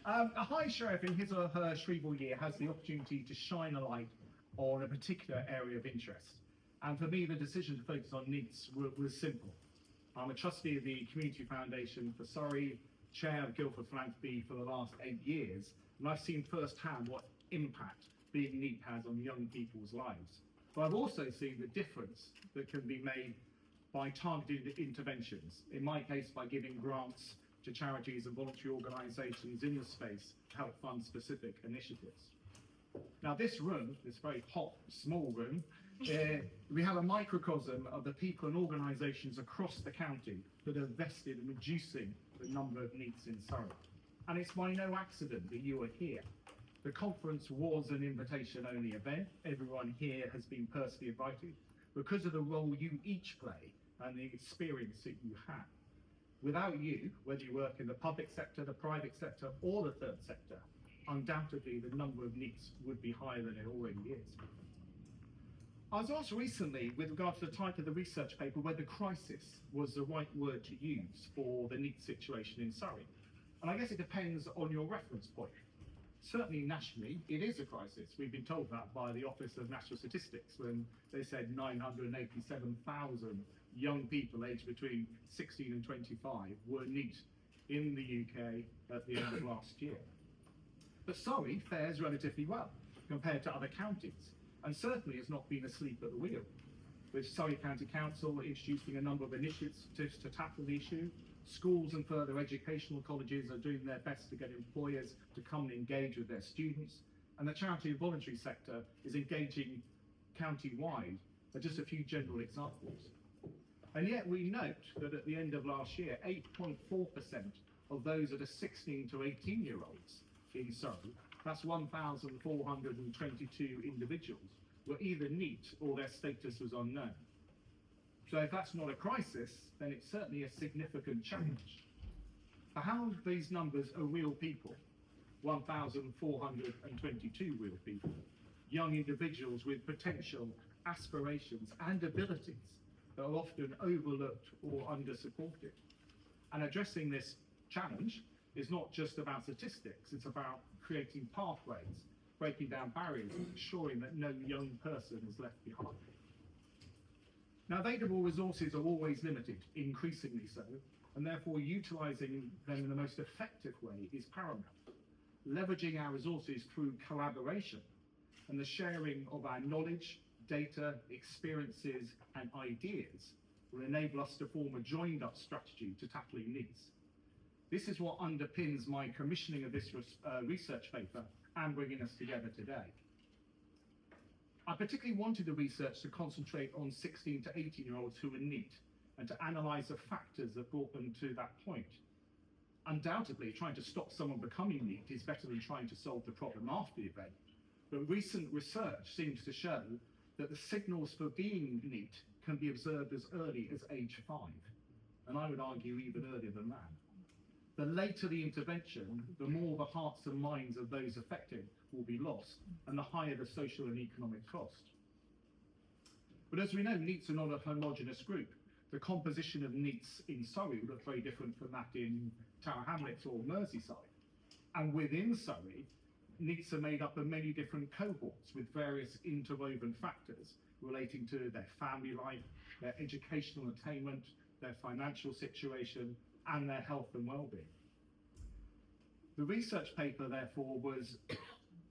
A High Sheriff in his or her Shreveport year has the opportunity to shine a light on a particular area of interest. And for me, the decision to focus on Neets was simple. I'm a trustee of the Community Foundation for Surrey, chair of Guildford Philanthropy for the last 8 years, and I've seen firsthand what impact being Neet has on young people's lives. But I've also seen the difference that can be made by targeted interventions, in my case by giving grants to charities and voluntary organisations in the space to help fund specific initiatives. Now this room, this very hot, small room, we have a microcosm of the people and organisations across the county that are vested in reducing the number of Neets in Surrey. And it's by no accident that you are here. The conference was an invitation-only event. Everyone here has been personally invited because of the role you each play and the experience that you have. Without you, whether you work in the public sector, the private sector, or the third sector, undoubtedly the number of Neets would be higher than it already is. I was asked recently, with regard to the title of the research paper, whether crisis was the right word to use for the Neet situation in Surrey. And I guess it depends on your reference point. Certainly nationally, it is a crisis. We've been told that by the Office of National Statistics when they said 987,000 young people aged between 16 and 25 were Neet in the UK at the end of last year. But Surrey fares relatively well compared to other counties, and certainly has not been asleep at the wheel, with Surrey County Council introducing a number of initiatives to tackle the issue. Schools and further educational colleges are doing their best to get employers to come and engage with their students, and the charity and voluntary sector is engaging county-wide. Are just a few general examples. And yet we note that at the end of last year, 8.4% of those that are 16 to 18-year-olds in Surrey, that's 1,422 individuals, were either Neet or their status was unknown. So if that's not a crisis, then it's certainly a significant challenge. For how these numbers are real people, 1,422 real people, young individuals with potential, aspirations and abilities that are often overlooked or under-supported. And addressing this challenge is not just about statistics, it's about creating pathways, breaking down barriers, and ensuring that no young person is left behind. Now, available resources are always limited, increasingly so, and therefore utilising them in the most effective way is paramount. Leveraging our resources through collaboration and the sharing of our knowledge, data, experiences and ideas will enable us to form a joined-up strategy to tackling needs. This is what underpins my commissioning of this research paper and bringing us together today. I particularly wanted the research to concentrate on 16 to 18-year-olds who were Neet and to analyse the factors that brought them to that point. Undoubtedly, trying to stop someone becoming Neet is better than trying to solve the problem after the event, but recent research seems to show that the signals for being Neet can be observed as early as age 5, and I would argue even earlier than that. The later the intervention, the more the hearts and minds of those affected will be lost, and the higher the social and economic cost. But as we know, Neets are not a homogenous group. The composition of Neets in Surrey would look very different from that in Tower Hamlets or Merseyside. And within Surrey, Neets are made up of many different cohorts with various interwoven factors relating to their family life, their educational attainment, their financial situation, and their health and well-being. The research paper, therefore, was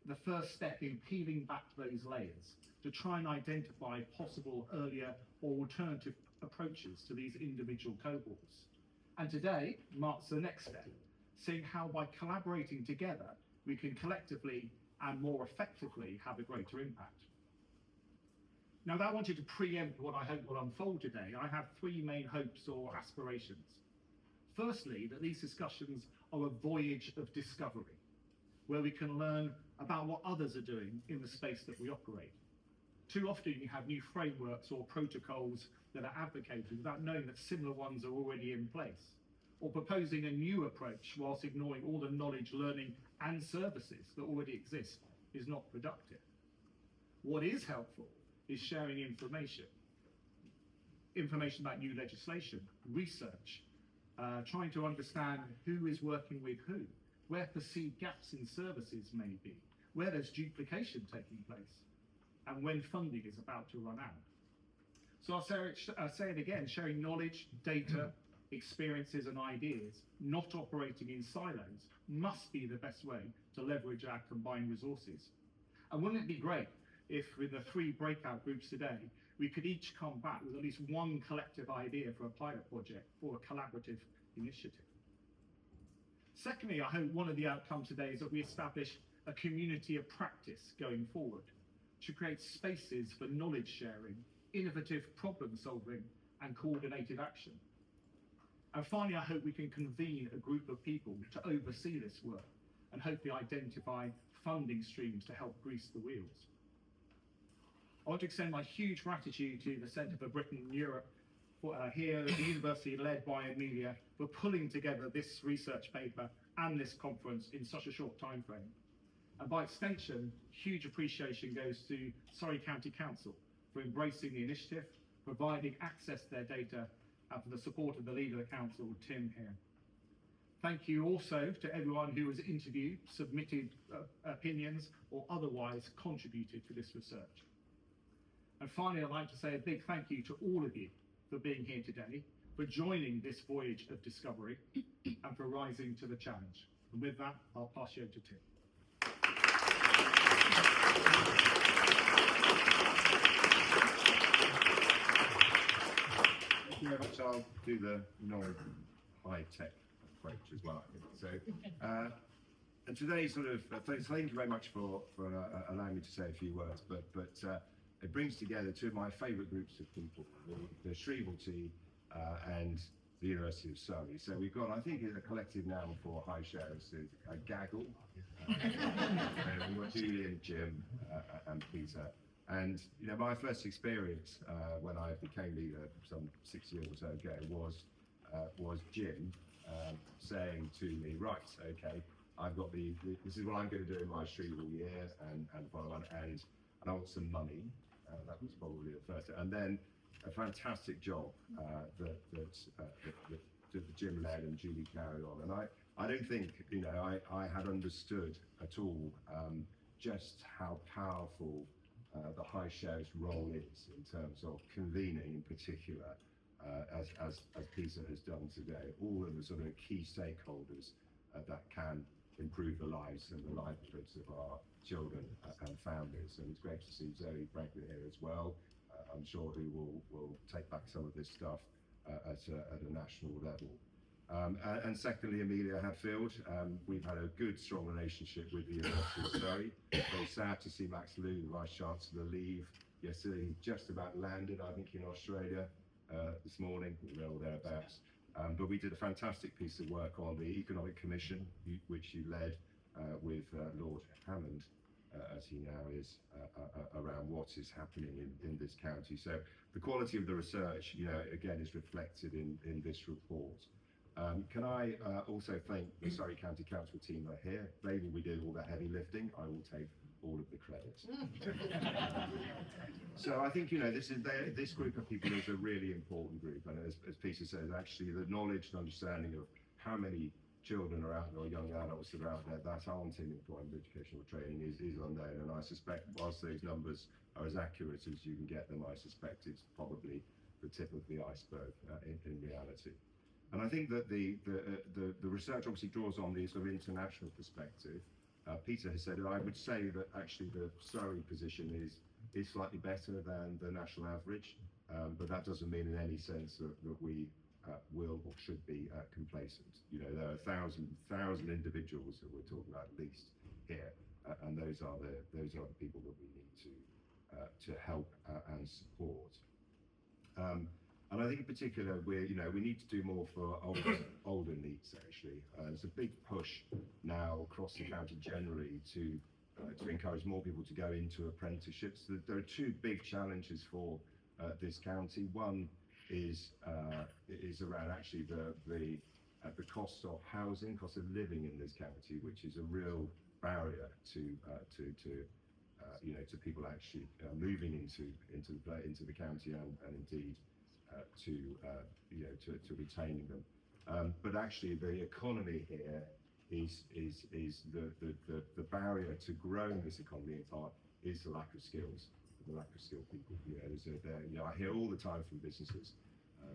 the first step in peeling back those layers to try and identify possible earlier or alternative approaches to these individual cohorts. And today marks the next step, seeing how by collaborating together, we can collectively and more effectively have a greater impact. Now, that I wanted to preempt what I hope will unfold today. I have 3 main hopes or aspirations. Firstly, that these discussions are a voyage of discovery, where we can learn about what others are doing in the space that we operate. Too often you have new frameworks or protocols that are advocated without knowing that similar ones are already in place, or proposing a new approach whilst ignoring all the knowledge, learning and services that already exist is not productive. What is helpful is sharing information about new legislation, research, trying to understand who is working with who, where perceived gaps in services may be, where there's duplication taking place, and when funding is about to run out. So I'll say it again, sharing knowledge, data, experiences and ideas, not operating in silos, must be the best way to leverage our combined resources. And wouldn't it be great if with the 3 breakout groups today, we could each come back with at least one collective idea for a pilot project or a collaborative initiative. Secondly, I hope one of the outcomes today is that we establish a community of practice going forward to create spaces for knowledge sharing, innovative problem solving and coordinated action. And finally, I hope we can convene a group of people to oversee this work and hopefully identify funding streams to help grease the wheels. I want to extend my huge gratitude to the Centre for Britain and Europe here at the university led by Amelia for pulling together this research paper and this conference in such a short time frame. And by extension, huge appreciation goes to Surrey County Council for embracing the initiative, providing access to their data, and for the support of the leader of the council, Tim here. Thank you also to everyone who has interviewed, submitted opinions, or otherwise contributed to this research. And finally, I'd like to say a big thank you to all of you for being here today, for joining this voyage of discovery, and for rising to the challenge. And with that, I'll pass you over to Tim. Thank you very much. I'll do the high-tech approach as well, I think. So, and today thank you very much for allowing me to say a few words, but it brings together 2 of my favourite groups of people, the Shrievalty and the University of Surrey. So we've got, I think, a collective noun for high shares, a gaggle. We've got Julian, Jim, and Peter. And you know, my first experience when I became leader some 6 years or so ago was Jim saying to me, right, okay, I've got this is what I'm going to do in my Shrieval year and follow on, and I want some money. That was probably the first, and then a fantastic job that Jim led and Julie carried on. And I don't think, you know, I had understood at all just how powerful the high shares role is in terms of convening, in particular, as Peter has done today, all of the sort of key stakeholders that can improve the lives and the livelihoods of our children and families. And it's great to see Zoe Franklin here as well. I'm sure who will take back some of this stuff at a national level. And secondly, Amelia Hadfield. We've had a good, strong relationship with the University of Surrey. Very sad to see Max Liu, the Vice Chancellor, leave yesterday. He just about landed, I think, in Australia this morning, or thereabouts. But we did a fantastic piece of work on the Economic Commission, which you led with Lord Hammond, as he now is, around what is happening in this county. So the quality of the research, you know, again, is reflected in this report. Can I also thank the Surrey County Council team that are here. They will be doing all the heavy lifting. I will take all of the credit. So I think, you know, this group of people is a really important group, and as Peter says, actually the knowledge and understanding of how many children are out there, or young adults that are out there that aren't in employment, educational training is unknown. And I suspect, whilst those numbers are as accurate as you can get them, I suspect it's probably the tip of the iceberg in reality. And I think that the research obviously draws on the sort of international perspective. Peter has said, and I would say that actually the Surrey position is slightly better than the national average, but that doesn't mean in any sense that we will or should be complacent. You know, there are 1,000 individuals that we're talking about at least here, and those are the people that we need to help and support. And I think in particular, we need to do more for older Neets actually. There's a big push now across the county generally to encourage more people to go into apprenticeships. There are 2 big challenges for this county. One is around actually the cost of housing, cost of living in this county, which is a real barrier to people actually moving into the county and indeed to retaining them. But actually the economy here the barrier to growing this economy in part is the lack of skills, the lack of skilled people. You know, I hear all the time from businesses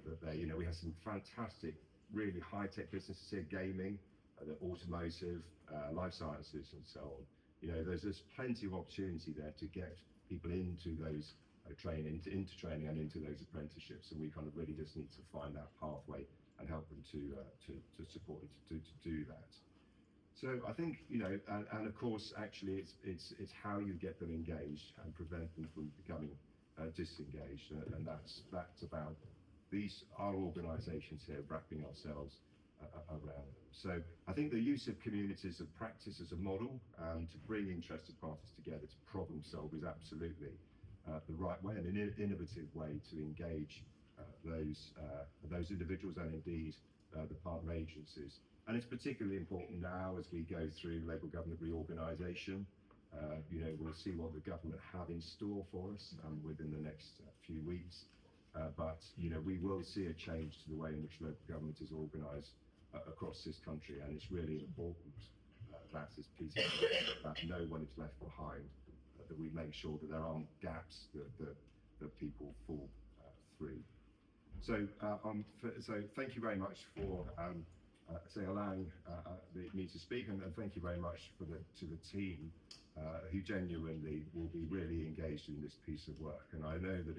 that we have some fantastic, really high-tech businesses here, gaming, the automotive, life sciences, and so on. You know, there's plenty of opportunity there to get people into those training and into those apprenticeships, and we kind of really just need to find that pathway and help them to support them to do that. So I think, and of course, actually, it's how you get them engaged and prevent them from becoming disengaged, and that's about our organisations here wrapping ourselves around them. So I think the use of communities of practice as a model to bring interested parties together to problem solve is absolutely the right way and an innovative way to engage those individuals and indeed the partner agencies. And it's particularly important now as we go through local government reorganisation. We'll see what the government have in store for us within the next few weeks. But we will see a change to the way in which local government is organised across this country, and it's really important that as Peter said, that no one is left behind, that we make sure that there aren't gaps that people fall through. So thank you very much for allowing me to speak, and thank you very much to the team who genuinely will be really engaged in this piece of work. And I know that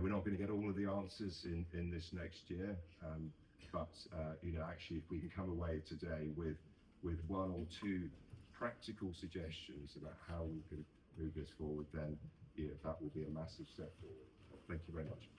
we're not going to get all of the answers in this next year, but actually, if we can come away today with one or two practical suggestions about how we can move this forward, then that will be a massive step forward. Thank you very much.